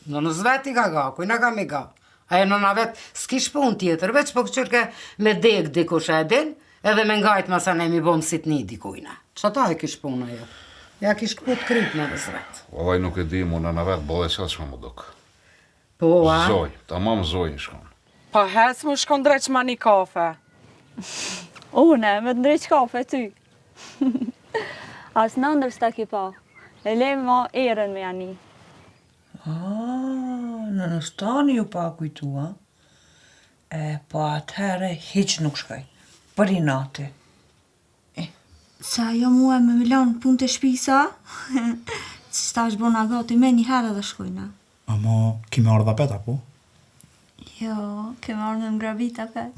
Nënës vet I ka ga, kujna kam I ga. Ajo nëna vet s'kish pun tjetër, veç po këqyrke me deg dikush e din, edhe me ngajt masa ne mi bom si t'ni dikujna. Qa ta e kish pun ajo? Ja kish këput kryp nënës vet. Vallaj nuk e di, mu nëna vet bole qa që më duk. Po, a? Zoj, tamam zoj në shkon. Pa hec më shkon dreq ma një kafe. Une, me të ndreq kafe ty. As në ndër s'ta ki pa. E le ma erën me jani. Në nëstani ju pa kujtua. Po atëhere hiq nuk shkaj. Për I nati. Se ajo mua me Milan punë të shpisa, që sta është bona gati me një herë dhe shkojna. Ama, kime ardha peta, po? Jo, keme ardhë në grabita pet.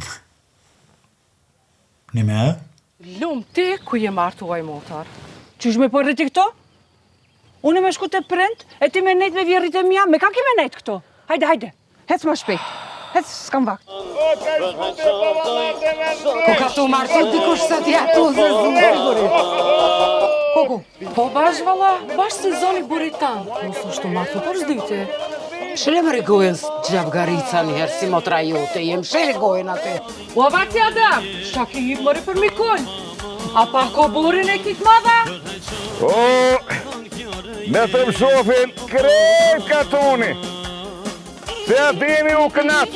Një me e? Lumë ti ku je martuaj motar. Qysh me përri ti këto? Unë me shku të prind, e ti me nejt me vjerit e mja, me ka ki me nejt këto? Hajde, hec ma shpejt. Hec, s'kam vakt. Ku ka tu martu dikush sa t'ja tu zë zmerguri? Koko, po bash valla, bash si zoni burit tanë. Mos është martu, po shdyti. Shile më rigojën gjab garica njëherë si motra jote, jem shile gojën atë. U avati Adam, shaki jip mëri për Mikull. A pa ko burin e kik madha? Me të më shofin krejt katoni. Se atini u kënat.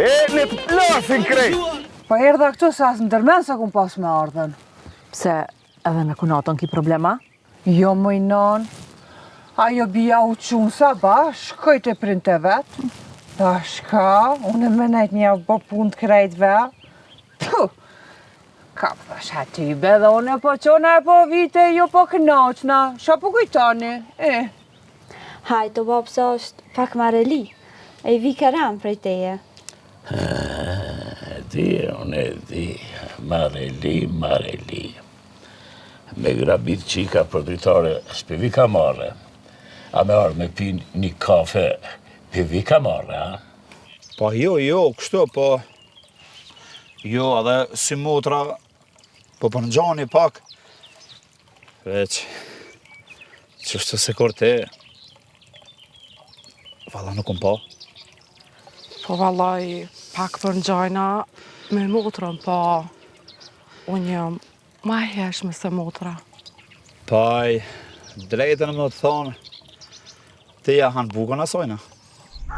E në të plasin krejt. Pa erdha këtu se as në dërmen se kun pas me ardhen. Pse edhe me kunatën ki problema? Jo mëjnon. Ajo bia u qunë sa bash, kojt e printe vet. Ta shka, unë me nejt një bo pun të krejtve. Puh, ka përsh ati be dhe unë po qona e po vite, jo po kënaqna. Qa po kujtoni, Hajtë, o babësa është pak mareli. E I vi karam prej teje. Unë e di, mareli. Me grabit qika për dritare, s'pivi ka marre. A me arë me pi një kafe, pivi ka marre, a? Po jo, kështu, po... Jo, edhe si motra, po për në gjani pak. Veç, qështu se kur te... Valla nuk pa. Po vallaj, pak për në gjajna me motrën, po... Unë jam ma heshme se motra. Paj, drejtën më të thonë, ti ja hanë bukën asojna.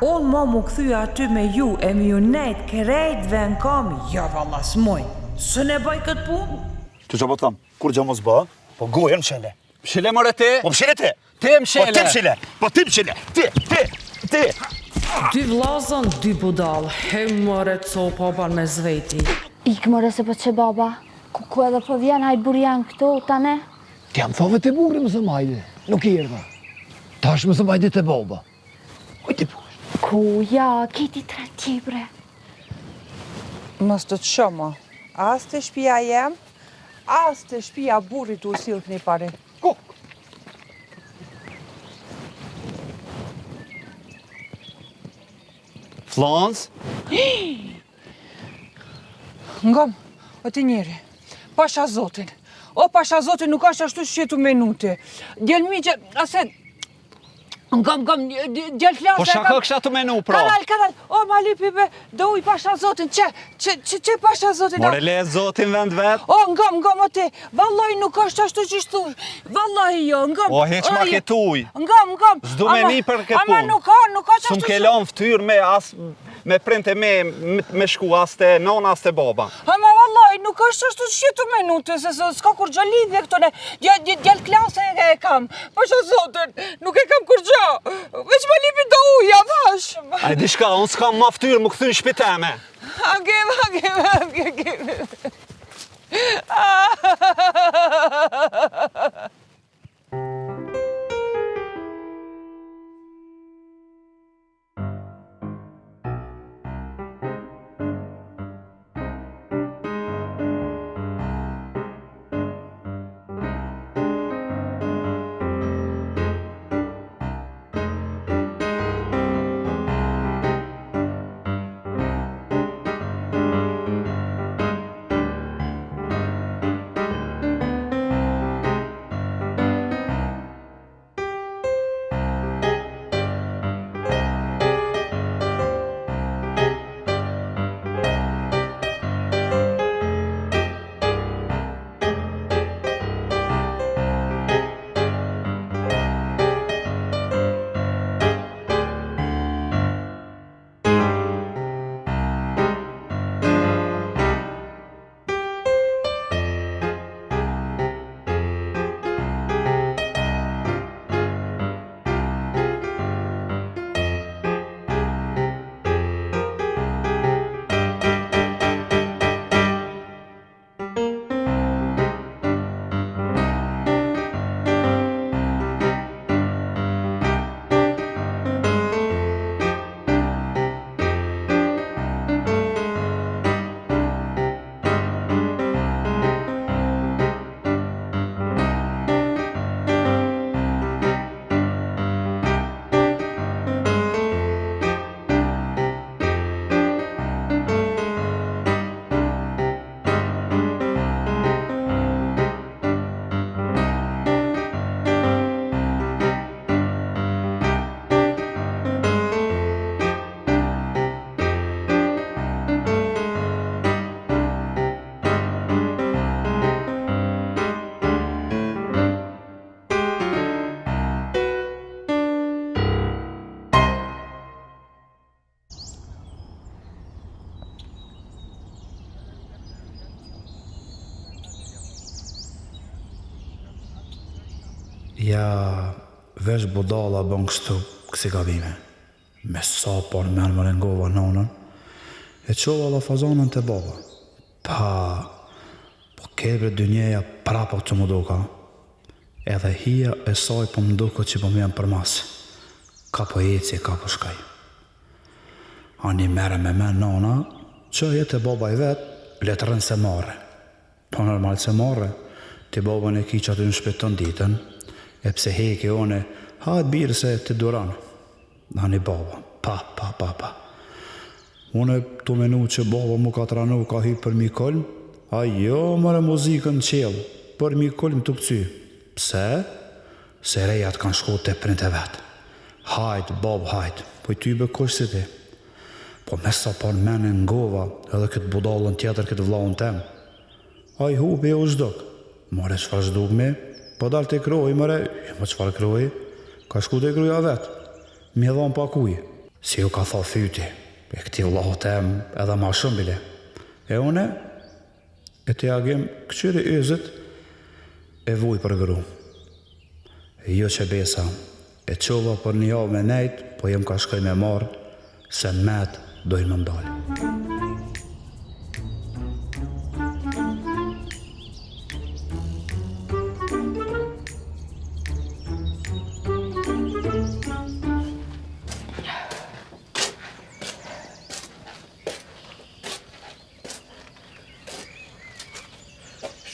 Unë mo mu këthyja aty me ju e mi ju nejt krejtve në kam, ja valla s'moj. Së ne baj këtë punë? Tu që po të thamë, kur gjë mos bë? Po gojën mshele. Mshele more ti? Po mshele ti. Ti mshele. Po ti mshele. Ti. Dy vlazën, dy budal. He more copa ban me zveti. Ik more se po që baba. Ku edhe po vjen hajt burjan këto, tane? Ti jam thove të bugri më së majde. Nuk I erdha. Tash më së majde të baba. Kujti push. Ku, ja, kiti tre tibre. Mos të qëma. As të shpia jem, as të shpia burit u silk një pare. Ku? Flans? Ngom, o ti njeri. Pasha Zotin. O, pasha Zotin, nuk ashtë ashtu shqetu menute. Djelmi që, asen, ngom, djel flasë... Po shaka kësha të menu, pra? Kanal, o, ma lipi be, do uj pasha Zotin, që pasha Zotin... More le Zotin vend vet? O, ngom, o te, vallaj nuk ashtë ashtu që shtu, vallaj jo, ngom... O, heq ma ketuj. Ngom, Zdu me mi për këtë pun. Ama nuk ashtë ashtu... Sum kelon ftyr me as... Me printe me shku as të nona as të baba. Ama vallaj, nuk është ashtu shqitu menute, se s'ka kur gjë lidhje këtone. Djel klase e kam. Pasha Zotin, nuk e kam kur gjë. Veç ma lipi do uja, vash. Aj, dishka, unë s'kam ma ftyrë, më këthy në shpiteme. Agim. Ja, vesh budalla bën kështu, kësi gabime. Me sa por men më rengova nonën, e qova la fazonën të baba. Po keve dynjeja prapa që më duka, edhe hija e saj po më duka që po më janë për mas. Ka po eci, ka po shkaj. Ani mere me men nona, që jetë e baba i vetë, letërën se marre. Po normal se marre, ti babën e ki që aty në shpetën ditën, e pse heke one, hajt birë se të duran. Ani baba, pa. Une të menu që baba mu ka tranu, ka hypë për mi kolm, a jo mëre muzikën qelë, për mi kolm të këcy. Pse? Se rejat kanë shku të print e vetë. Hajt, bab, hajt, po i ty be kush si ti. Po me sa par mene ngova, edhe këtë budallën tjetër këtë vlaun tem. A i hubi e u shdok. More qëfar shduk me, po dal të kroj, mëre, më qëfar kroj, ka shku të kruja vetë. Mi dhon pa kuj, si ju ka tha fyti, e këti vlahu tem edhe ma shumë bile. E une, e të jagim këqyri yzit, e vuj për gru. E jo që besa, e qova për një javë me nejt, po jem ka shkoj me marë, se met dojnë më ndalë.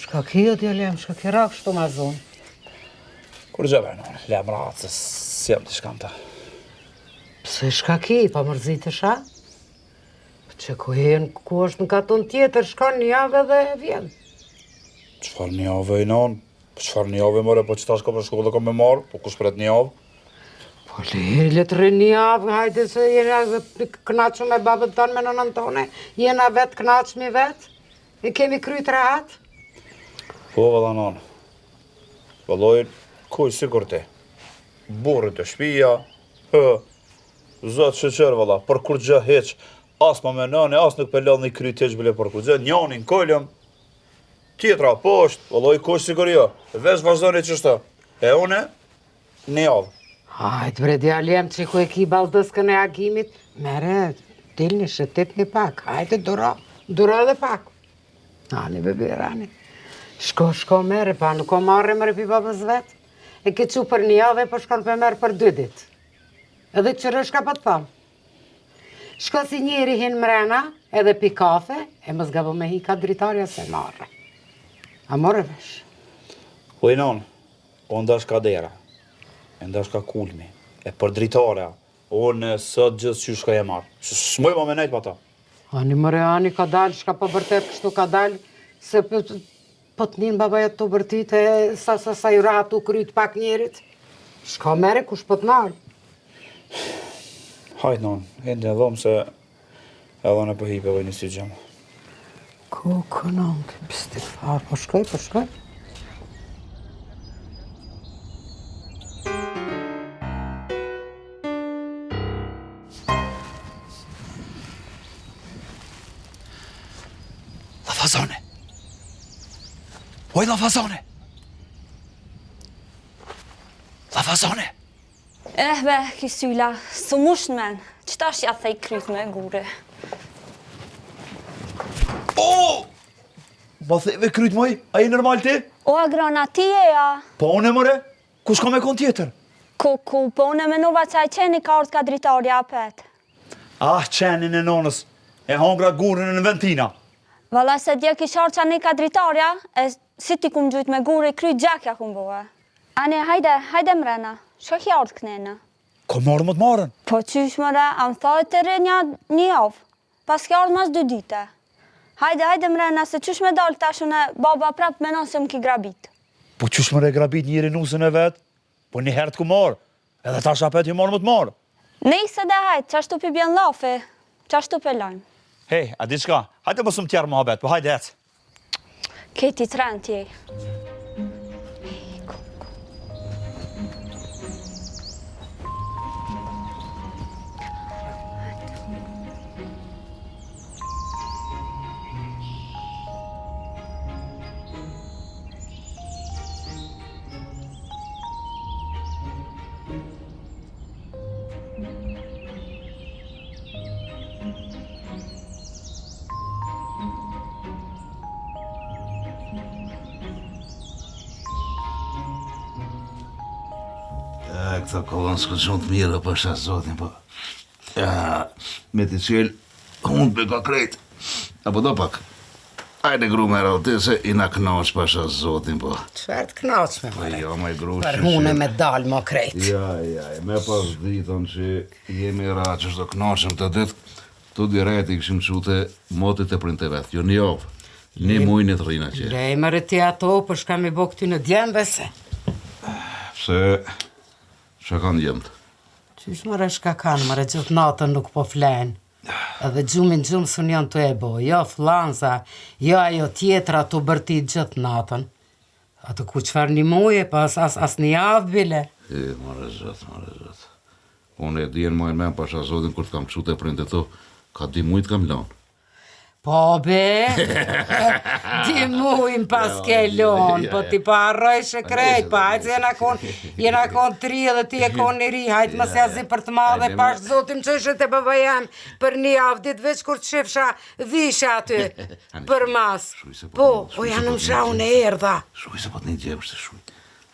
Shka kjo t'jolem, shka kjera kështu ma zonë. Kur gjëve në, lem ratë, si jem të shkam ta. Pse shka ki, pa mërzit e sha? Që ku është në katon tjetër, shka një javë dhe vjen. Qëfar një javë e non? Qëfar një javë e mëre, po që ta shka për shkollë ka me marë, po kush pret një javë? Po letëre një javë, hajde se jena knaqë me babët tonë me nënën tone, jena vetë knaqëmi vetë, e kemi kryt rahat. Po, vëlla nonë, vëllojnë, kuj si kur ti, burën të shpija, zotë shëqërë, vëlla, për kur gjë heq, as ma me nëne, as nuk pelon një kry teq bile për kur gjë, njanin kollëm, tjetra poshtë, vëlloj, kuj si kur jo, vesh vazhdojnë e qështë, e une, një javë. Hajtë bre djalem që ku e ki baldëskën e agimit, mere, dilni shëtet një pak, hajtë dura dhe pak. Ani bebi, rani. Shko mere, pa nuk o marre mëre pi babës vetë. E ke që për një javë e po shkon për merë për 2 dit. Edhe qërë shka pa të thamë. Shko si njeri hinë mrena, edhe pi kafe, e më zgabo me hi ka dritarja se marre. A more vesh? Po i non, o ndash ka dera, e ndash ka kulmi, e për dritarja, o në sot gjithë që shka e marë. Shmoj ma me nejtë pa ta. Ani mëre, ani ka dalë, shka po vërtet kështu ka dalë, se po të njën babaja të bërtit e sa i rahat u kryt pak njerit. Shka mere, kush po të nalë? Hajtë non, hende dhomë se edhe në pëhipe vë një si gjemë. Kokë non, këpiste farë, po shkoj. Fazone! Oj, la fazone! La fazone! Be, kisyla, së mush në men, qëta është ja thej kryt me gure. O! Ma theve kryt moj, a i normal ti? O, agrona ti e ja. Po une mëre, kush ka me kon tjetër? Po une menova që a i qeni ka orët ka dritarja apet. Ah, qenin e nonës, e hongra gurën në ventina. Vala se dje kishar qa një ka dritarja, e si ti kum gjujt me gure, kry gjakja kum bohe. Ani, hajde mrena, shko kja orët kënena. Ko marrë më të marrën? Po qysh mëre, anë thajt të rinja një javë, pas kja orët mas 2 dite. Hajde mrena, se qysh me dalë tashën e baba prap me nësë më ki grabit. Po qysh mëre grabit njëri nusën e vetë? Po një herë të ku marrë, edhe tash apet ju marrë më të marrë. Nejse dhe hajtë, qashtu pi bjen lafe, qashtu pe lajmë. Hej, a di qka? Hajde më sëmë tjerë muhabet, po hajde ecë. Keti të rënë tjej. Këta kolon s'ku qënë të mirë, për shasë zotin, po. Me t'i qelë, unë bëka krejt. Apo do pak. Ajde gru me rallë, se i na knaq për shasë zotin, po. Qëfar të knaqme, Po jo, me gru për hune me dalë më krejt. Ja, me pas ditën që jemi ra që shto knaqëm të ditë, tu direkt i këshim qute motit e printe vetë, jo një ovë, një mujnë të rina që. Lej më rëti ato, për shka mi bo këty në djembe se. Pse, që kanë djemët? Qysh më shka kanë, më gjithë natën nuk po flenë. Edhe gjumin së njën të e bo, jo flanza, jo ajo tjetra të bërtit gjithë natën. Ato ku qëfar një muje, pas as një avë bile. Mare zëtë. Unë e dijen majnë men pasha zotin kur të kam qute printe to, ka 2 mujt kam lanë. Po be, 2 mujnë pas ke lonë, po ti pa arroj shkrejt, pa hajtë jena kon 3 dhe ti e kon një ri, hajtë më se azi për të madhe, pash zotim që ishe të bëbë jam për një avë ditë veç kur të shifsha visha aty, për mas. Po, janë më shra unë e erdha. Shuj se po të një gjepshte,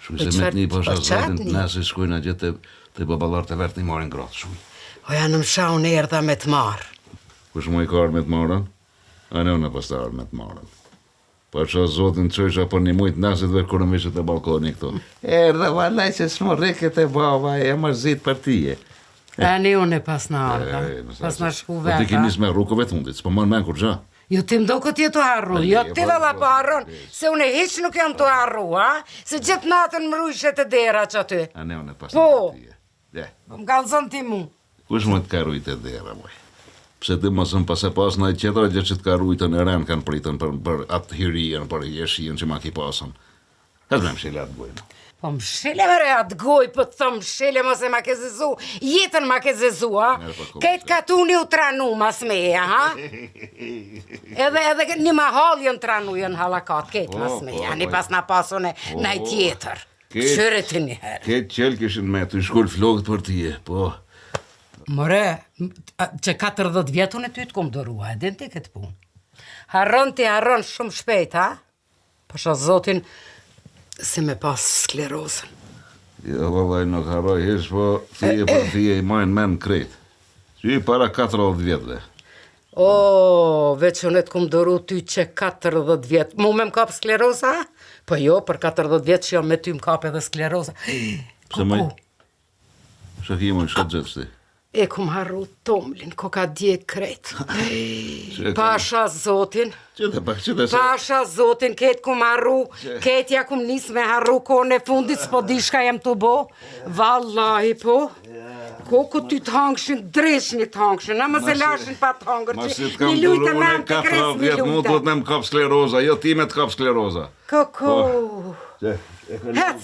shuj se me të një pasha zotin, nëse shkujna gjithë të babalar të vertë një marin gratë, shuj. Janë më shra unë e erdha me të marë. Kush mu i ka arë me të marën? A ne unë e pas të arë me të marën. Pa që zotin qësha për një mujtë nasit dhe kërë në vishët e balkoni këto. Erdhe valaj që s'mo reket e baba e mërzit për tije. A ne unë e pas në arë, pas në shku veta. Po ti ki njës me rrukove të hundit, s'po mën men kur gja. Jo ti mdo këtë jetu harru, jo ti dhe la po harron, se unë e hiq nuk jam të harru, se gjithë natën më rujshet e dera që aty. A ne unë e pas në tije. Më kalzon ti mu. Kush më të ka rujt e dera, moj? Pse ti mësën pas e pas në i qetra gjë që të ka rujtën e renë kanë pritën për atë hirien, për jeshien që ma ki pasën. Hëzme më shile atë gojnë. Po më shile më re atë goj, po të thëmë shile mos e ma ke zezu, jetën ma ke zezu, Këtë katuni u tranu mas meja, Edhe një mahal jën tranu jën halakat, këtë mas meja, një pas na pasun e naj tjetër. Qëre të njëherë. Këtë qelë kishin me të shkull flokët për tije, po. More, që 40 vjetun e ty të kom dërua, edhin ti këtë punë. Harron shumë shpejt, Pasha zotin, si me pas sklerozën. Jo, vallaj, nuk harroj hish, po thije për thije i majnë men krejt. Që i para 40 vjetëve. Veç unë e të kom dëru ty që 40 vjetë. Mu me m'kap skleroza? Po jo, për 40 vjetë që jo me ty m'kap edhe skleroza. Pse maj? Shakimo, shatë gjithështi. E kum harru tomlin, ko ka djek krejt. Pasha zotin. Pasha zotin, ketë kum harru, ketë ja kum nis me harru kone fundit, s'po di shka jem të bo. Vallahi po. Ko ty të hangshin, dreshin të hangshin, a më se lashin pa të hangër që një lujtë me më të kres një lujtë. Mu do të me më kap skleroza, jo ti me të kap skleroza. Koko. Hec,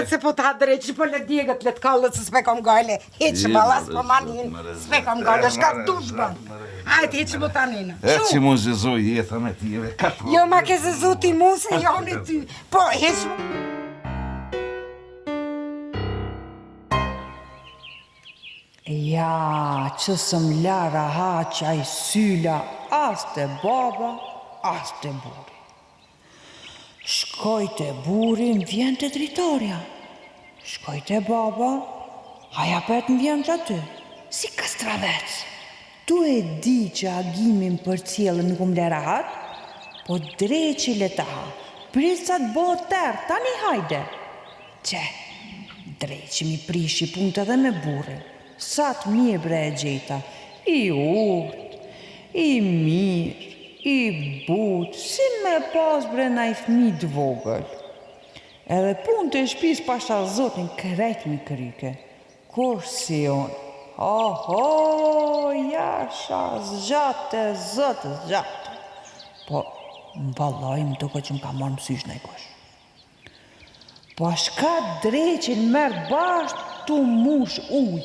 se po të hadre, që po le djegët, le të kallët, se s'pe kom gajle. Heqë balas po manin, s'pe kom gajle, shka dush ban. Ajtë, heqë mu tanina. Që mu zezoj jetën e tjeve, kato. Jo, ma ke zezu ti mu, se jo në ty. Po, heqë mu. Ja, që sëm lara haqaj syla, as të baba, as të buri. Shkoj të burin, vjen të dritorja. Shkoj të baba, haja pet në vjen të aty. Si kastravec. Tu e di që agimin për cilën nuk më lera hat, po dreqi le ta ha. Prisat bo tërë, tani hajde. Që, dreqi mi prishi punët edhe me burin. Sa të mirë bre e gjeta. I urt, i mirë. I but, si me pas bre na i fmi dvogël. Edhe pun të shpis pasha zotin krejt mi kryke. Kur si unë, jasha zgjate, zëtë zgjate. Po, më vallaj më duke që më ka marrë mësysh në i kosh. Po shka dreqin merë bashkë tu mush uj.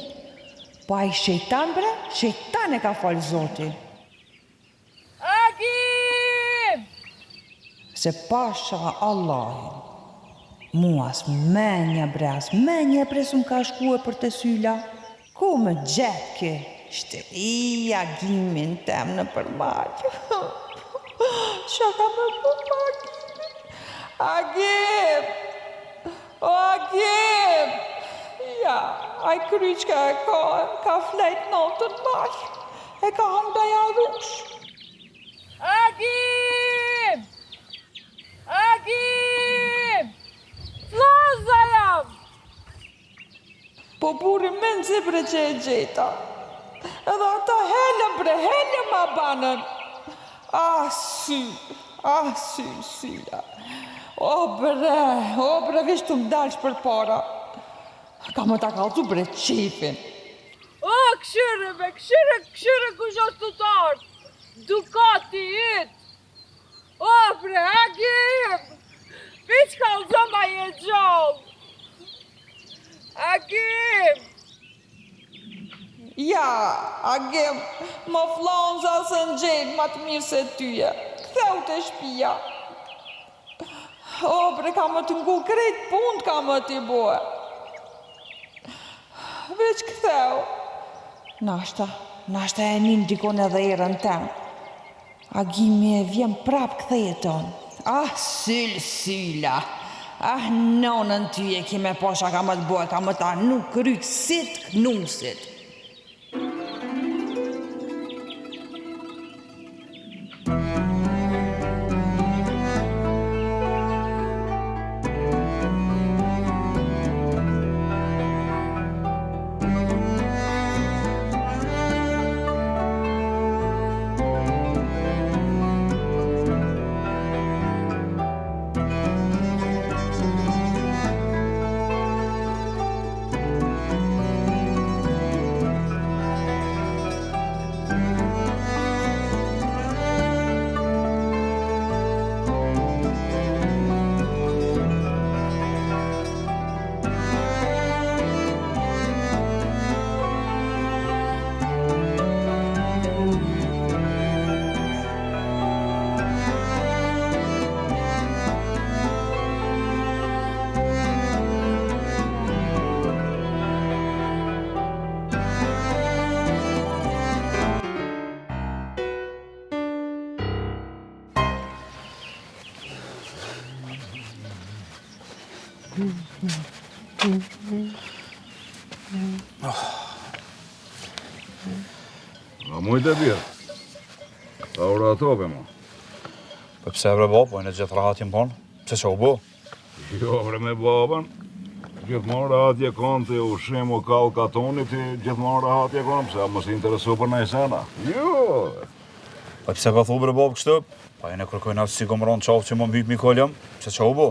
Po a i shejtan bre, shejtan e ka falë zotin. Se pasha Allahin, mu as menja bre, as menja presun ka shkue për të syla. Ku më gjeke, shtëria gimin tem në përmaqë. Qa ka më përmaqë? Agim! O, Agim! Ja, ai kryqka ka flejt notën bashkë. E ka hangë da jarush. Agim! Agim! Flaza jam! Po buri me në zibre që e gjeta. Edhe ata helëm ma banën. Syla. O bre, vish të mdalsh për para. Ka më ta kalcu bre qifin. O, këshyre kush është të tartë. Dukati it. O, bre, Agim. Piq kalzo ma je gjallë. Agim. Ja, Agim, më flonza se në gjenë ma të mirë se tyje. Ktheu të shpia. O, bre, ka më të ngull krejt punë ka më t'i bue. Veç ktheu. Nashta e nin dikon edhe erën ten. Agimi e vjen prap ktheje ton. Syla. Nonën ty e kime posha ka më t'bue, ka më ta nuk kryk sit knusit. A mujtë e bjerë. Ta ura atope, ma. Po pse bre babo, e në gjithë rahatin ponë? Pse që u bo? Jo, bre me babën. Gjithmonë rahatje konë të ushim o kallë katonit, gjithmonë rahatje konë, pse a mos i interesu për në isena. Jo! Po pse ka thu bre babo kështu? Pa e në kërkojnë atë si komëron qafë që më mbyt Mikoljëm, pse që u bo?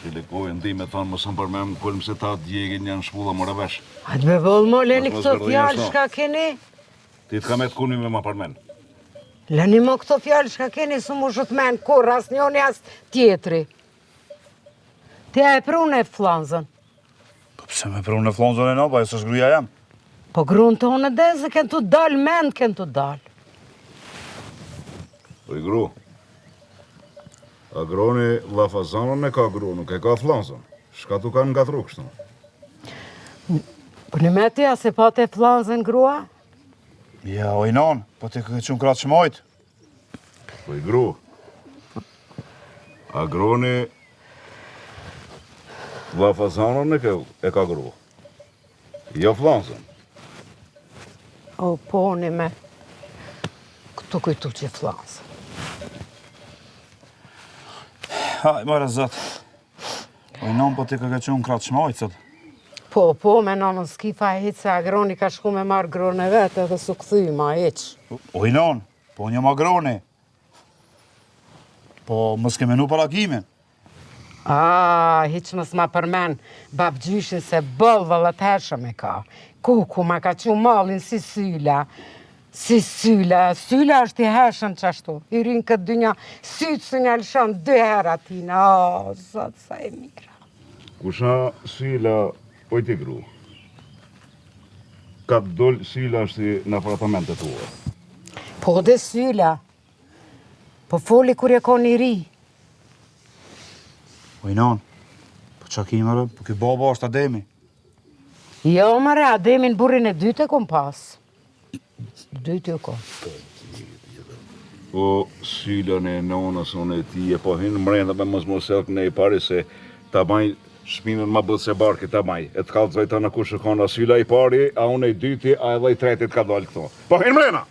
Shilikojnë ti me thonë mësëm për me më këllëm se ta djegin janë shpulla më rëvesh. A të me vëllë mo, leni këto fjallë shka keni? Ti të kamet kuni me ma përmen. Leni mo këto fjallë shka keni su mu shut men kur, as njoni as tjetri. Ti a e prune e flanzën. Po pse me prune e flanzën e no, pa e së shgruja jam? Po grunë të unë dhe se kënë të dalë, mend kënë të dalë. Po i gru. A groni lafazanën e ka gru, nuk e ka flanzën. Shka tu kanë nga tru kështu? Po në me ti, a se pa te flanzën grua? Ja, o i non, po ti këtë qënë kratë shmojt. Po i gru. A groni lafazanën e ka gru. Jo flanzën. O, po në me. Këtu kujtu që flanzën. Haj, mërë zëtë. O i non, po ti këtë qënë kratë shmojt, sot. Po, me nonën skifa e hitë se agroni ka shku me marrë grone vetë edhe su këthy ma heqë. O i non, po një ma groni. Po mës ke menu për Agimin. Hiq mës ma përmen babgjyshin se bëllë vëllat hershëm e ka. Kuku ma ka që malin si syla. Syla është i hershëm qashtu. I rinë këtë dynja, sytë së një lëshon 2 herë atina. Zotë sa e mira. Kusha syla po i ti gru. Ka të dollë syla është në apartamentet tua. Po dhe syla. Po foli kur e ko një ri. O i non, po qa ki mërë, po ki baba është Ademi. Jo mëre, Ademin burin e 2 e kom pas. 2 e kom. Po syla në nonës unë e ti e po hinë mrenda me mos elk në i pari se ta bajnë Shpinën ma bëtë se barkit të maj. E të kalëzoj të në kush shkon asyla I pari, a unë I dyti, a edhe I tretit ka dalë këto. Po hinë mrena!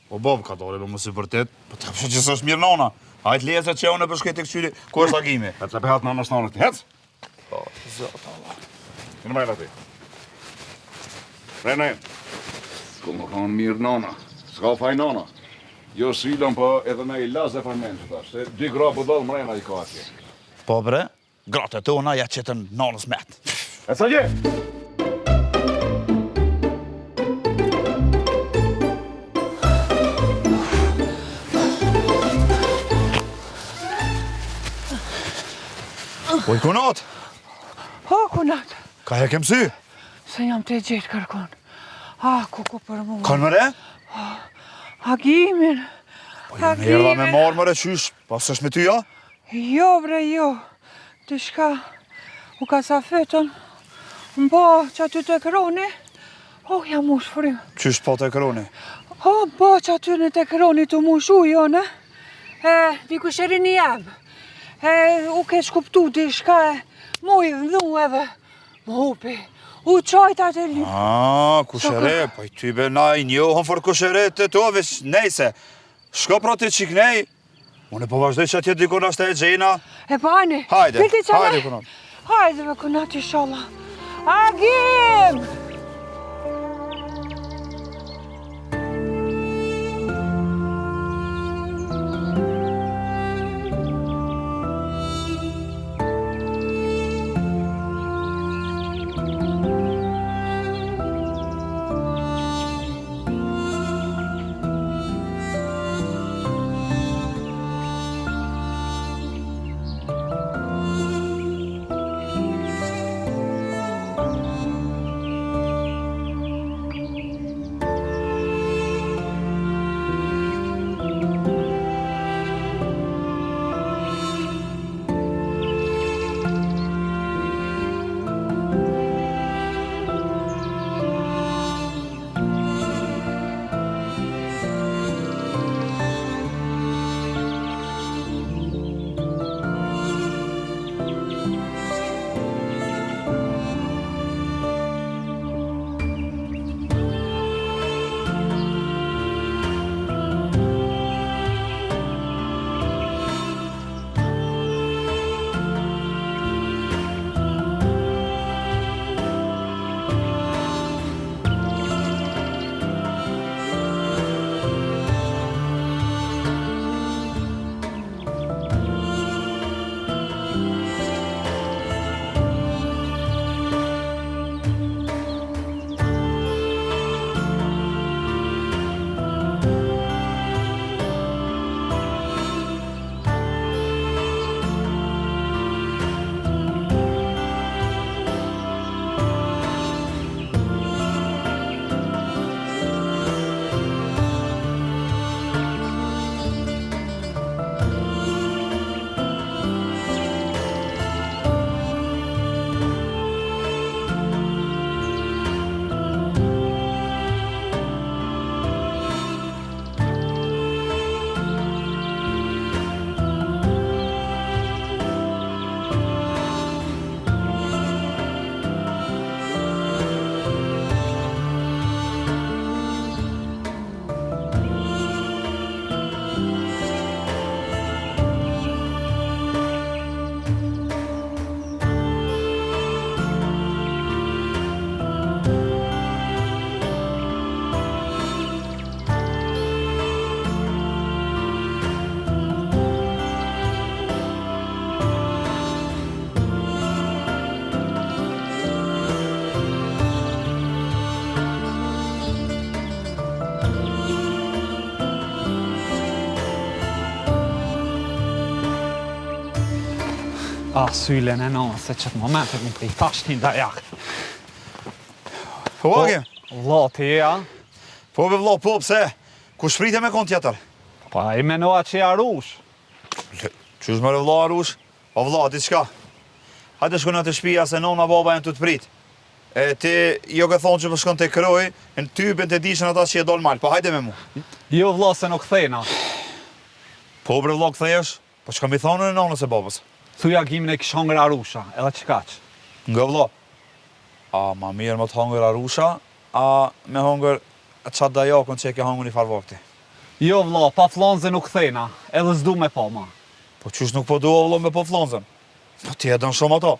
Po bab ka dalë, më si vërtet. Po të përshë që së është mirë nona. Hajt leza që unë e përshkej të këqyri, ku është agimi? Hec e pehat nona s'nonët ti, hec! Po, zot Allah. Hinë mrena ti. Mrena hinë. S'ku më kanë mirë nona. S'ka faj nona. Jo s'ilon, po edhe me I las dhe përmenë që tash. Se 2 gra budall mrena I ka atje. Po bre, gratë të tona ja qëtën nonës met. E sa gje? Po I kunat? O, kunat. Ka e kem sy? Se jam të gjetë kërkon. Kuku për mua. Kanë mëre? Agimin. Po ju në herda me marë mëre qysh, pas është me ty, ja? Jo, bre, jo. Të shka u ka sa fetën. Mba që aty të kroni. Jam u shfrim. Qysh po të kroni? Mba që aty në të kroni të mu shu, jo, ne? Diku shëri një jabë. U ke shkuptu di shka mu I vëndu edhe. Më hupi. U qajt atë li. Kushere, po I ty be na I njohën for kushere të to, veç nejse. Shko pra të qiknej. Unë po vazhdoj që atje dikon ashtë e gjena. E pani. Hajde, hajde kunat. Hajde be kunat, inshallah. Agim! Sylen e nonës, se qëtë momentet më këti tash një dajak. Po, Agim? Vlo, ti ja? Po, be vlo, po, pse? Ku shprite me kon tjetër? Pa, I menua që Arush. Qysh më vlo Arush? O vlo, ti qka? Hajde shku në të shpia se nona baba janë të të prit. E ti jo ke thonë që më shkon të kroj, në typen të dishën ata që je dol mal, po hajde me mu. Jo vlo, se nuk thena. Po, bre vlo, këthejesh? Po që kam I thonë në nonës e babës? Thuja gimin e kish hongër Arusha, edhe që kaq. Nga vlla. A ma mirë më të hongër Arusha, a me hongër qatë dajakon që e ke hongër një farvakti? Jo vlla, pa flonze nuk thena, edhe s'du me pa ma. Po qysh nuk po dua vlla me po flonzen? Po ti e dën shumë ato.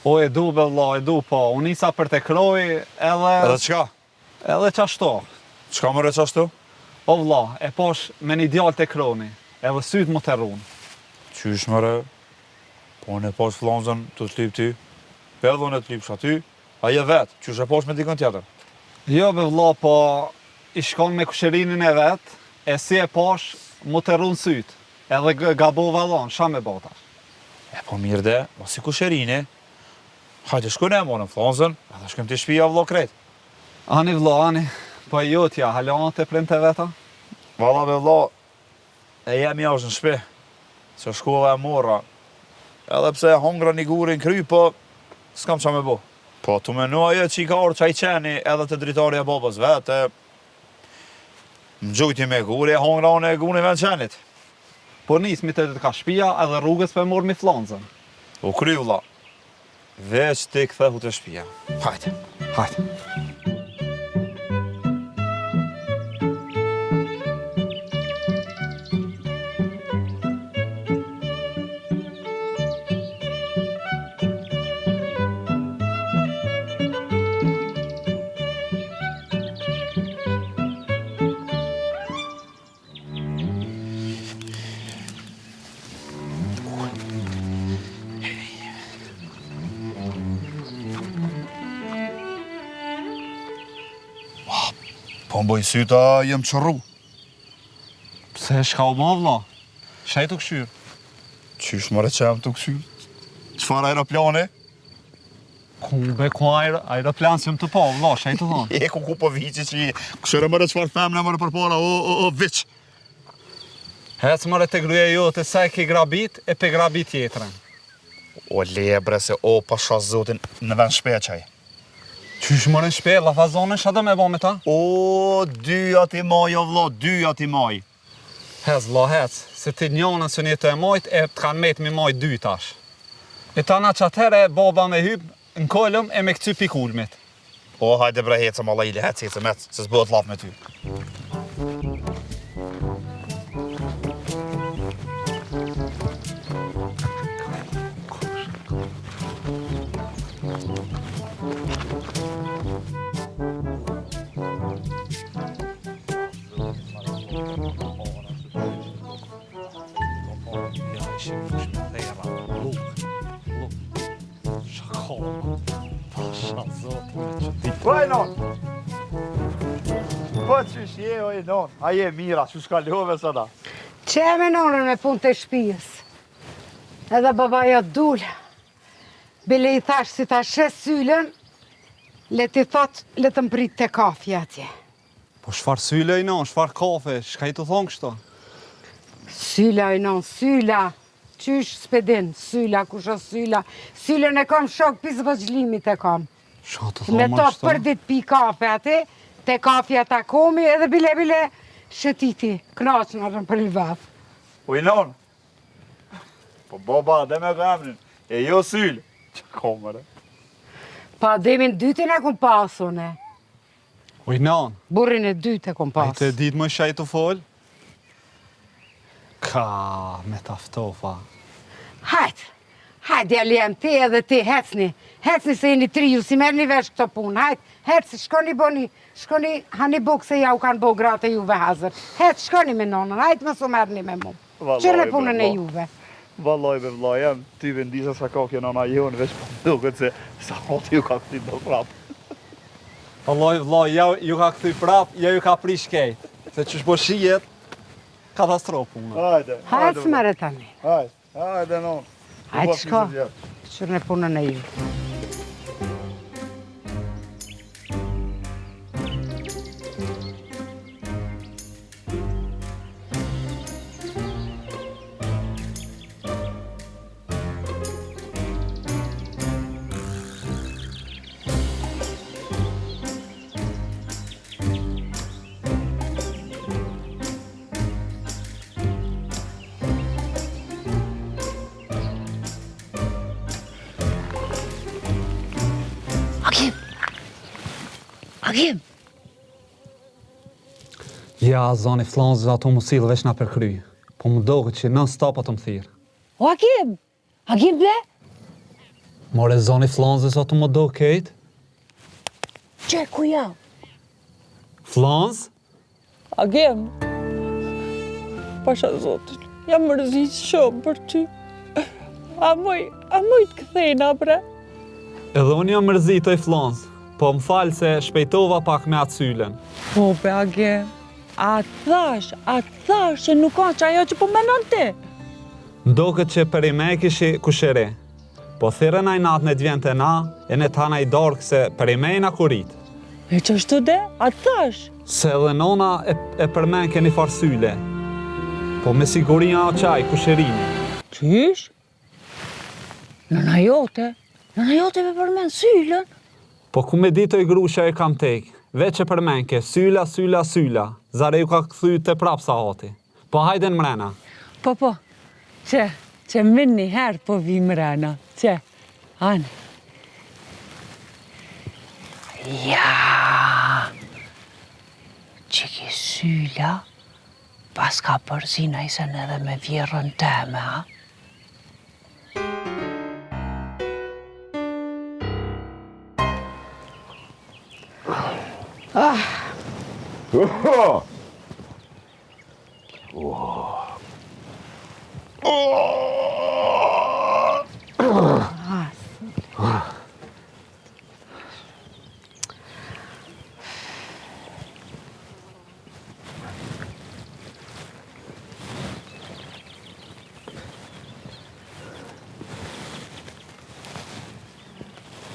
O e du be vlla, e du po, unë isa për te kroj edhe... Edhe qka? Edhe qashto. Qka mëre qashtu? O vlla, e posh me një djallë te kroni, edhe syt më të rrunë. Qysh mëre? Po në posh flonzen të t'lyp ty, pedhon e t'lypsh aty, a je vetë, qysh e posh me dikën tjetër? Jo be vlla, po i shkon me kusherinin e vetë, e si e posh më të rrunë syt, edhe gabova dhon, sha me bota. E po mirë de, o si kusherini, hajde shkoj ne morën flonzen, edhe shkojmë të shpija vlla krejt. Ani vlla, ani, po e jotja, halon të prem të veta? Valla be vlla, e jam jashtë në shpi, që shkova e morra, edhe pse hongra një gurin kry, po s'kam qa me bo. Po të menu ajo që i ka orë qaj qeni edhe të dritari e babës vetë, më gjujti me guri e hongra unë e gurin ven qenit. Po nismi të ka shpia edhe rrugës për mor mi flonzën. U kry vlla, veç ti kthehu të shpia. Hajde. Hajde. Po mboj syta jem qërru. Pse shka u ma vlla? Shaj të këshyrë? Qysh mëre që jem të këshyrë? Qfar aeroplani? Kumbe ku aeroplan që më të po, vlla, shaj të thonë. E ku po vici që i këshyre mëre qfar femne mëre për para, o vic. Hec mëre të gruja jote sa e ke grabit e pe grabit tjetërën. O lebre se o pasha zotin në vend shpeqaj. Qysh mëre në shpe, lafazone shada me bo me ta? O, dyja ti maj, o vlla, dyja ti maj. Hez, vlla, hez, se ti njona së një të e majt, e të kanë met mi majt dy tash. E ta na qatere baba me hyp në kolëm e me këcy pikulmit. O, hajde bre hecëm, Allah ili hecëm, se s'bëhet laf me ty. Pojnon! Po qysh je o e non, a je mira, që shka love sada? Që e me nonën me punë të shpijës. Edhe babaja dul. Bile i thash si ta shes sylen, le ti thot, le të mbrit të kafe atje. Po shfar syle i non, shfar kafe, shka i të thonë kështo? Syla i non, syla. Qysh s'pedin, syla, kusha syla. Sylen e kam shok, pisë vëzhlimit e kam. Qa të Me thonë to kështo? për dit pi kafe ati, te kafja ta komi edhe bile shëtiti, knaqë në rëmë për i vaf. O i non, po baba dhe me gamrin, e jo syl. Që komëre? Pa demin dytin e kom pasune. O i non, Burrin e dytë e kom a i pas. të dit më shaj të fol? Ka, me taftofa. Hajde jaljem, ti edhe ti, hecni se jeni triju, si merë një vesh këto punë, hajde, shkoni, hani buk se ja u kanë bo gratë e juve hazër. Hajde, shkoni me nonën, hajde më su merë një me mu. Qërë punën e juve. Vallaj be vllaj, jam ty vendisa sa ka kjo nona jonë, veç po duket se sa hoti ju ka këti do prapë. Vallaj, ju ka këthy prap, ja ju ka prish kejt. Se që shpo shijet, katastrofë punë. Hajde së mërë tani. Hajde non. Hajde shko, qërë punën e juve. Agim! Ja, zani flanzës ato më silë veç na përkry. Po më doket që non stop ato më thirë. O, Agim! Agim ble? More zani flanzës ato më do kejt? Që ku jam? Flanz? Agim! Pasha zotit, jam mërzit shumë për ty. A moj të këthejna, bre? Edhe unë jam mërzitoj flanz, po më falë se shpejtova pak me atë sylen. Po, be, Agim, a thash që nuk ka që ajo që po menon ti. Ndoket që për i me kishi kushire, po thire na i natë në t'vjen të na, e ne t'hana i dorkë se për i me i na kurit. E që është të de, a thash? Se edhe nona e përmen keni farë syle, po me siguria o qaj kushirini. Qysh? Nëna jote me përmen sylen. Po ku me ditoj grusha e kam tek, veç e përmenke, syla, zare ju ka këthy të prap sa hati. Po hajden mrena. Po, që min një herë po vi mrena, që, anë. Ja, që ki syla, pas ka përzina i sen edhe me vjerën teme, ha?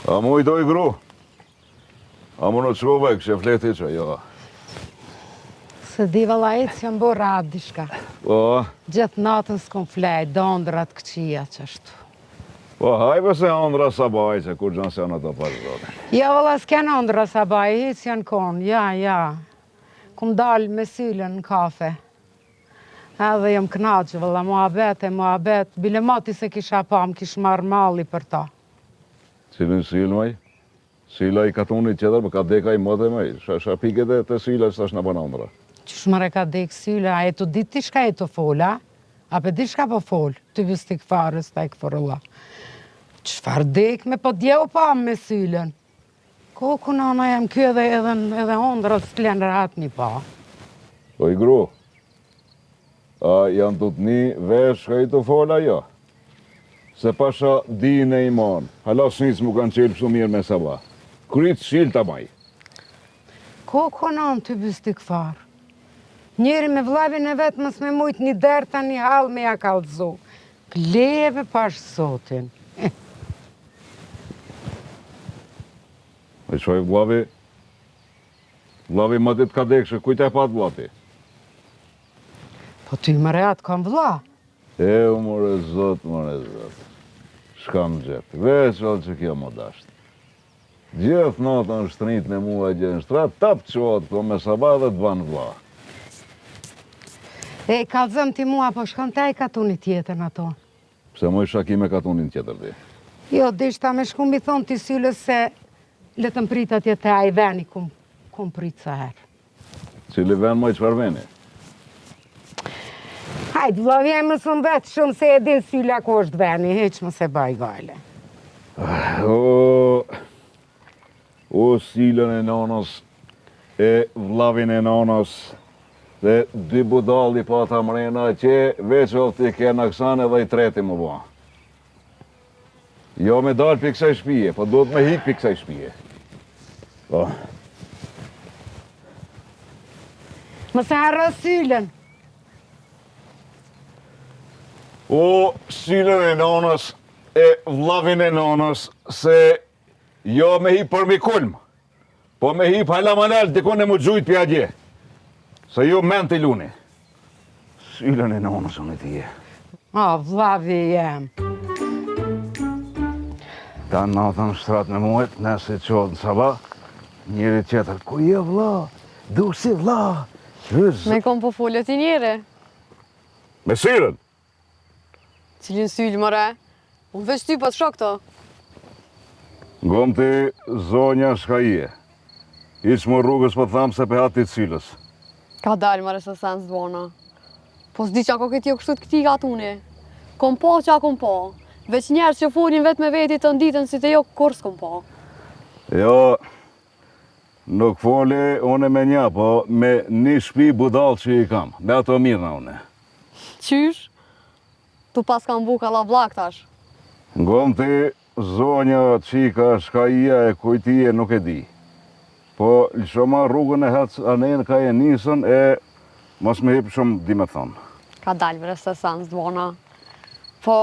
A mu i doj gru? A mu në qove, kështë e fleti që, jo. Se di vëllajt që jam bo rap dishka. Po? Gjithë natën s'kom flejt, dondrat këqia qështu. Po, hajbe se ondra sabaj, që kur gjënë se janë ato pas zote. Ja, vëlla, s'ken ondra sabaj, hiç janë konë, ja. Kum dalë me sylen në kafe. Edhe jam knaqë, vëlla, muhabet, bile mati se kisha pa, më kish marrë malli për ta. Cilin syl, maj? Syla i katunit qëtër, më ka deka i mëte, maj. Sha piket e të syla që tash në banë ondra. Qysh mëre ka dek syla, a e të ditë ti shka e të fola? A pe di shka po fol? Ty vës t'i këfarës, ta i këfërëlla. Qëfar dek me po djeu pa me sylen? Koku nana jam kjo edhe ondra s'klen rat një pa. Po i gru, a janë të t'ni vesh ka i të fola, jo? Se pasha di në iman, hala s'nis mu kanë qelë pësu mirë me sabah. Krytë shilë të maj. Koku nana ty vës t'i këfarë. Njeri me vlavin e vetë mës me mujtë një derta një halë me ja kalëzu. Kleve pash sotin. E qoj vlavi? Vlavi më ditë ka dekshë, kujtë e patë vlati? Po ty më reat kam vla. More zot. Shkam gjetë, veç alë që kjo më dashtë. Gjithë natën shtrinit në mua gjenë shtrat, tapë qotë, ko me sabah dhe të banë vla. E, kalëzëm ti mua, po shkon të e katunit tjetër në ato. Pse më i shaki me katunin tjetër ti? Jo, dishta me shku mi thonë t'i syllës se letëm prit atje të aj veni, kum prit sa herë. Cili ven më i qëfar veni? Hajtë, vlavje më së mbetë shumë se e din sylla ku është veni, heq më se baj gale. O syllën e nanës, e vlavin e nanës, dhe dy budalli pa ta mrena që veç o t'i kena kësan edhe i treti më ba. Jo me dalë për kësaj shpije, po do të me hik për kësaj shpije. Po. Mëse harro syllën. O syllën e nanës, e vlavin e nanës, se jo me hip për mi kulm, po me hip hala manel, dikon e mu gjujt për adje. Se jo men të luni. Syllën e nanës unë t'i je. O, vlavi jem. Ta natën shtrat në muajt, nëse qotë në sabah, njëri tjetër, ku je vla? Du si vla? Me kom po folët i njëre. Me syllën? Cilin syllë, mëre? Unë veç ty pa të shok të. Ngom ti zonja shka je. Iq më rrugës po thamë se pe hati cilës. Ka dalë mërë se sen zdvona. Po s'di qa ko këti jo kështu të këti gatuni. Kom po qa kom po. Veç njerës që folin vetë me veti të nditën si të jo kur s'kom po. Jo, nuk foli une me nja, po me një shpi budal që i kam. Me ato mirë na une. Qysh? Tu pas kam buka la vlak tash. Ngom ti zonja qika shka ija e kujtije nuk e di. Po lëshoma rrugën e hecë anen ka e nisën e mos me hip shumë di me thonë. Ka dalë vre se sen zdvona. Po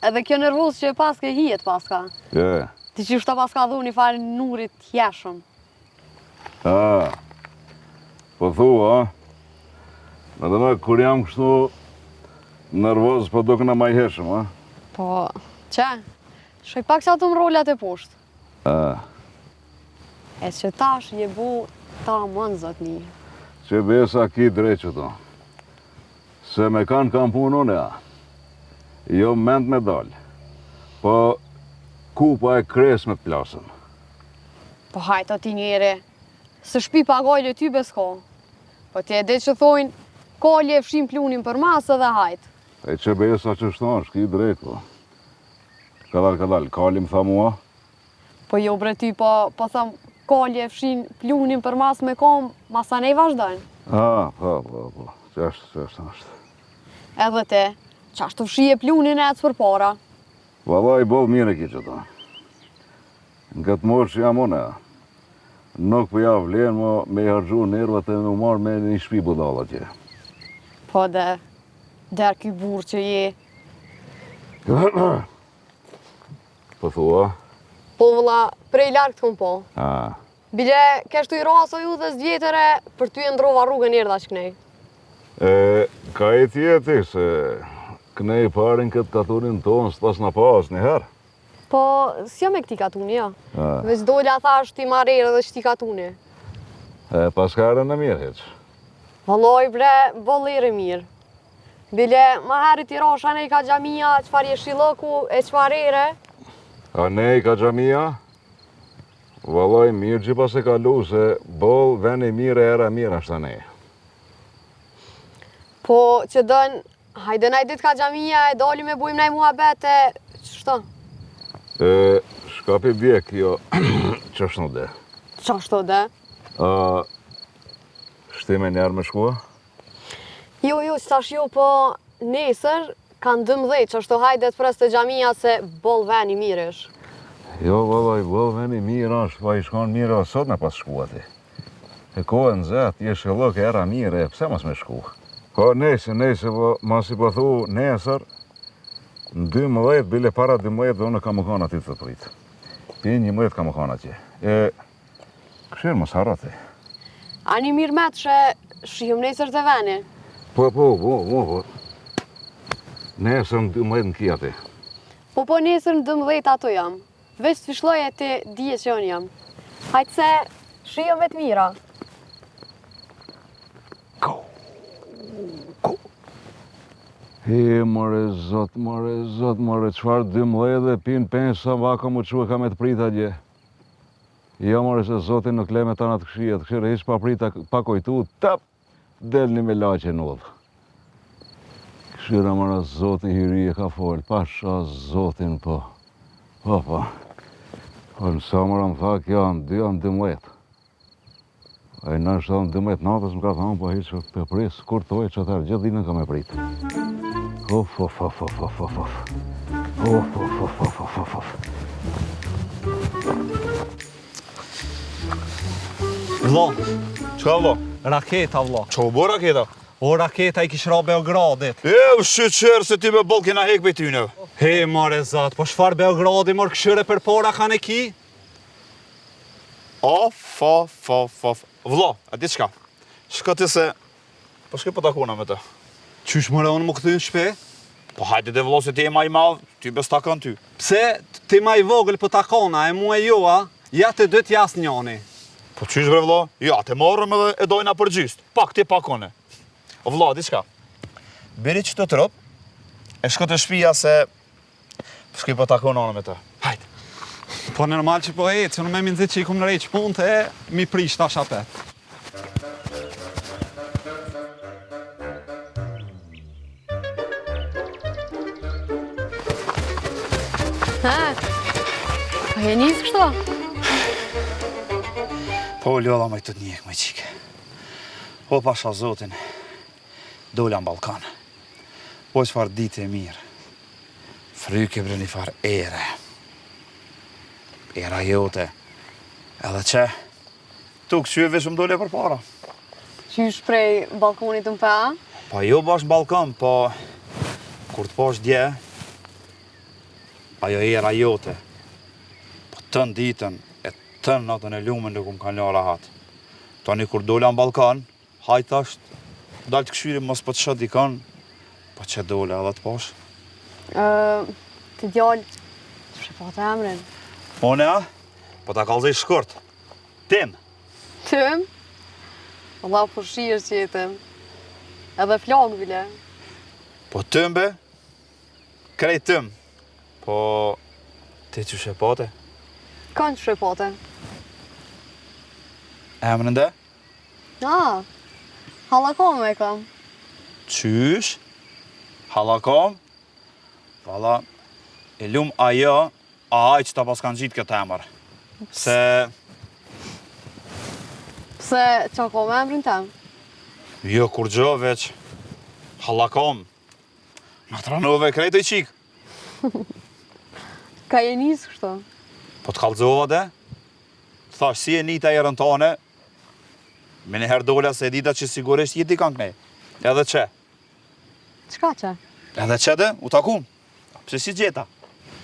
edhe kjo nervoz që e pas ke hijet paska. Je. Ti që shta paska dhu një farë nurit jeshëm. Po thua, me dhe me kur jam kështu nervoz po do këna maj heshëm, Po, që? Shoj pak që ato më rollat e poshtë. E që tash je bu ta mënë zotni. Që besa ki drejt që to. Se me kanë kam punë unë, jo mend me dalë. Po, ku pa e kres me të plasën. Po hajtë ati njeri, së shpi pagojle ty besko. Po ti e dhe që thojnë, kolje e fshim plunin për masë dhe hajtë. E që besa që shtonë, shki drejt, po. Kadal, kali më tha mua. Po jo bre ty, po thëm, kolje e fshin plunin për masë me kom, masa ne i vazhdojnë. Po, qashtë. Edhe te, qashtë të fshije plunin e atës për para. Valla i bol mire ki që ta. Në këtë morë që jam une, nuk për ja vlenë mo me i hargju nervat e me marrë me një shpi budala tje. Po der ky burë që je. Po thua? Po vëlla, prej larkë të kom po. Bile, keshtu i raso ju dhe s'djetëre, për ty e ndrova rrugën njerë da që knej. Ka e tjeti se knej parin këtë katunin tonë s'pas në pas njëherë. Po, s'jo me këti katuni, ja. Veç dolla thash ti marere dhe qëti katuni. Pas kare në mirë heq. Valloj bre, bollere mirë. Bile, ma herit i rasha ne i ka gjamia, qëfar je shilëku e qëfar ere. A ne i ka gjamia? Valloj mirë që pas e kalu se bol veni mirë e era mirë ashtë ne. Po, që dënë, hajde naj dit ka gjamia e doli me bujmë naj muhabete, qështo? Shkapi bjek, jo, qështu dhe. Qashtu dhe? Shtime njerë me shkua? Jo, qëtash jo, po nesër kanë 12, qashtu hajde të pres të gjamia se bol veni mirë është. Jo, vallaj, bol veni mirë është, pa i shkon mirë o sot me pas shkua ti. E kohën zet, je shëllok e era mirë, pse mas me shkua? Po nese, po mas i po thu nesër, në 12, bile para 12 dhe unë ka më kanë ati të pritë. Pin 11 ka më kanë atje. Këshirë mos harrati. Ani mirë me të shihëm nesër të veni? Po. Nesër në 12 në kia ti. Po nesër në 12 ato jam. Veç të fishloj e ti dije që unë jam. Hajtë se shihëm vetë mira. More zot, qfar 12 dhe pin 5 sa vaka mu qua ka me të prita dje. Jo, more se zotin nuk le me ta në të këshia, të këshirë ish pa prita, pa kojtu, tap, del një me laqe në udhë. Këshira more zotin hiri e ka folë, pasha zotin po. Po, në sa more më tha kjo në 12. A i nështë në 12 natës më ka thonë, po hiqë për prisë, kur toj që atër gjithë dinën ka me pritë. Of. Vlo, qka vlo? Raketa vlo. Qa u bo raketa? O raketa i kish ra Beogradit. Shqyqerë se ti me bol kena hek për tyne. He, more zat, po shfar Beogradi mor këshyre për para ka në ki? Vlo, a di qka? Shka ti se... Po shkej po takona me të. Qysh more unë më këthy në shpe? Po hajde dhe vlo se ti e ma i madh, ty bes takon ty. Pse ti ma i vogël për takona, e mu e joa, ja të dët jas njani. Po qysh bre vlo? Ja, te morëm edhe e dojna për gjyst. Pak ti pakone. O vlo, di qka? Beri që të trop, e shko të shpia se... Po shkej po takona me të. Hajde. Po normal që po ecë, unë me minzit që i kum në rejtë punët e mi prish tash apet. Pa je njësë kështu? Po, ljolla me këtë njekë, me qike. O, pasha zotin, dolla në Balkan. O, që farë ditë e mirë. Fryke bre një farë ere. Era jote. Edhe që, tu kësy e vishëm dole për para. Qysh prej balkonit të mpa? Pa jo bash në Balkan, po kur të pash dje, ajo era jote. Po tën ditën e tën natën e lumën nuk më kanë la rahat. Tani kur dola në Balkan, hajt ashtë, dalë të këshyri mos po të shët dikon, po që dole edhe të pash. Ti djallë, të shepate emrin. One, a? Po ta kalzej shkurt. Tim. Tim? Allah po shirë që jetem. Edhe flakë bile. Po tim be? Krejt tim. Po, ti që shepate? Kanë që shepate? Emrin dhe? Halakom e kam. Qysh? Halakom? Valla, e lumë ajo, aj që ta pas kanë gjitë këtë emër. Se... Pse që kom emrin tem? Jo kur gjo, veç halakom. Në të ranove krejtë i qikë. Ka je njësë kështu? Po të kalzova dhe? Të thash, si e njita e rën tane, me në herë dola se e dita që sigurisht jeti kanë kënej. Edhe që? Qka që? Edhe që dhe, u takum. Pse si gjeta?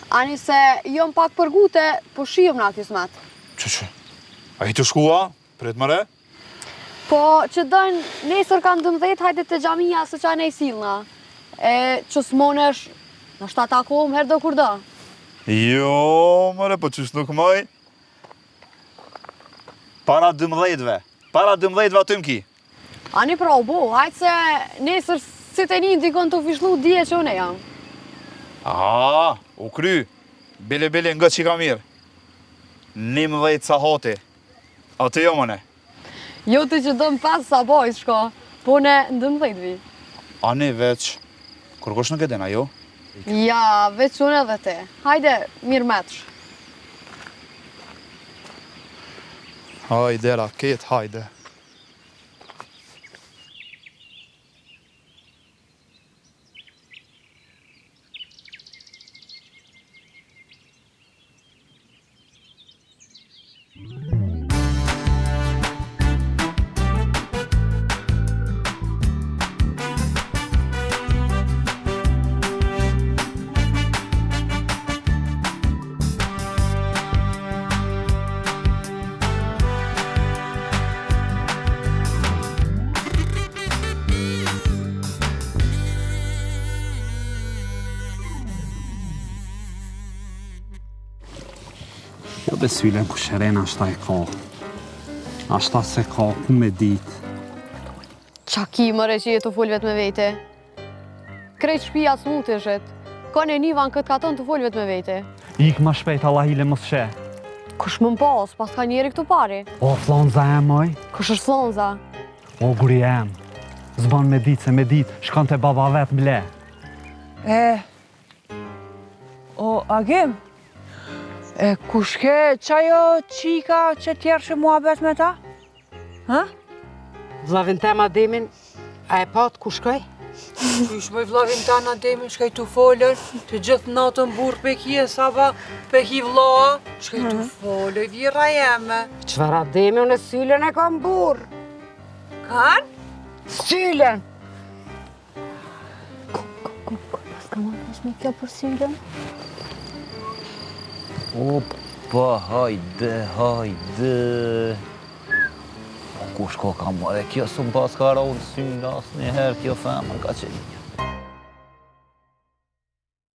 Ani se jom pak përgute, po shiom në kismet. Që? A i të shkua? Prit mëre? Po që dojnë, nesër kanë 12, hajde të gjamija se qa nej silna. E që s'monesh, në shtatë akom, her do kur do. Jo, mëre, po qësh nuk moj. Para 12-ve. Para 12-ve aty m'ki. Ani pra u bo, hajtë se nesër si të një dikon të fishlu dje që une jam. U kry. Bile nga që ka mirë. 11 sahati. Aty jo mëne. Jo të që dëm 5 sabajs shko, po ne 12 vi. Ani veç, kërkosh nuk e dena, jo? Ja, veç unë edhe te. Hajde, mirë metësh. Hajde, raket, hajde. Jo besylen ku sherena ashta e ka. Ashta se ka ku me dit. Qa ki mëre që jetu full vetë me vete? Krejt shpia s'mu të shet. Ka në nivan këtë katon të full vetë me vete. Ik ma shpejt Allah ile mos she. Kush më pas, pas ka njeri këtu pari. O, flonza e moj. Kush është flonza? O, guri em. Zban me dit se me dit, shkon të baba vet ble. O, Agim? Kush ke qajo qika që tjerë që mua bet me ta? Ha? Vlavin tema Demin, a e pat ku shkoj? Qysh mëj vlavin ta në Demin, shkaj tu folën, të gjithë natën burë pe kje, saba pe ki vloa, shkaj tu folë, vira jeme. Qëfara Demi, unë sylen e kam burë. Kanë? Sylen! Pas ka marrë pas me kjo për sylen? Opa, hajde. Kush ko ka marrë, kjo së pas ka ra unë synë asë një herë, kjo femër ka qenë.